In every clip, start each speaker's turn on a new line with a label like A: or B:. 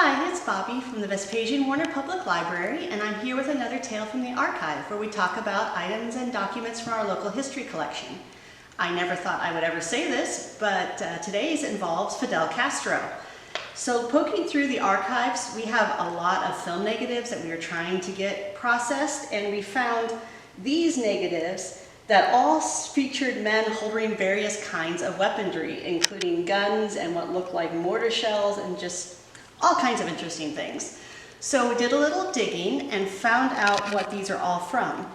A: Hi, it's Bobbi from the Vespasian Warner Public Library, and I'm here with another tale from the archive where we talk about items and documents from our local history collection. I never thought I would ever say this, but today's involves Fidel Castro. So poking through the archives, we have a lot of film negatives that we are trying to get processed, and we found these negatives that all featured men holding various kinds of weaponry, including guns and what looked like mortar shells and just all kinds of interesting things. So we did a little digging and found out what these are all from.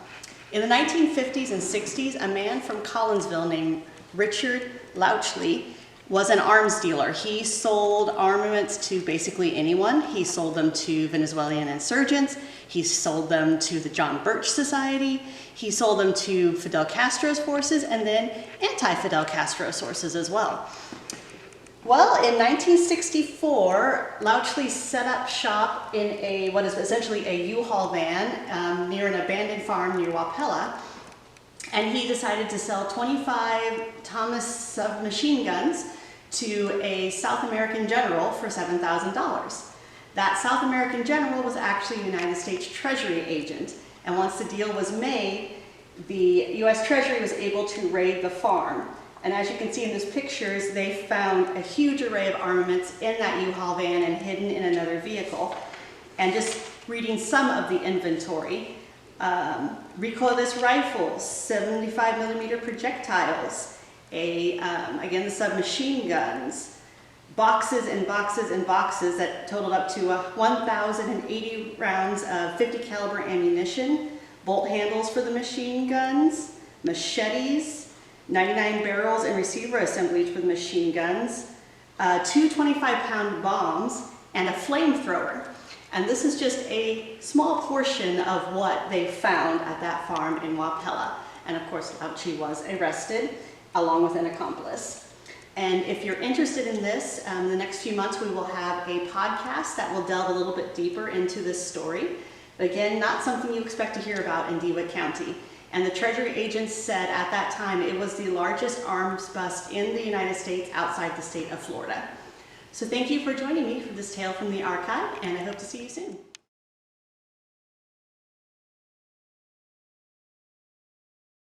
A: In the 1950s and 60s, a man from Collinsville named Richard Lauchley was an arms dealer. He sold armaments to basically anyone. He sold them to Venezuelan insurgents. He sold them to the John Birch Society. He sold them to Fidel Castro's forces and then anti-Fidel Castro sources as well. Well, in 1964, Lauchley set up shop in what is essentially a U-Haul van near an abandoned farm near Wapella, and he decided to sell 25 Thomas submachine guns to a South American general for $7,000. That South American general was actually a United States Treasury agent, and once the deal was made, the U.S. Treasury was able to raid the farm. And as you can see in these pictures, they found a huge array of armaments in that U-Haul van and hidden in another vehicle. And just reading some of the inventory, recoilless rifles, 75mm projectiles, again the submachine guns, boxes and boxes and boxes that totaled up to 1,080 rounds of 50 caliber ammunition, bolt handles for the machine guns, machetes, 99 barrels and receiver assemblies for the machine guns, 2 25-pound bombs, and a flamethrower. And this is just a small portion of what they found at that farm in Wapella. And of course, Lauchley was arrested along with an accomplice. And if you're interested in this, the next few months we will have a podcast that will delve a little bit deeper into this story. But again, not something you expect to hear about in DeWitt County. And the Treasury agents said at that time it was the largest arms bust in the United States outside the state of Florida. So thank you for joining me for this tale from the archive, and I hope to see you soon.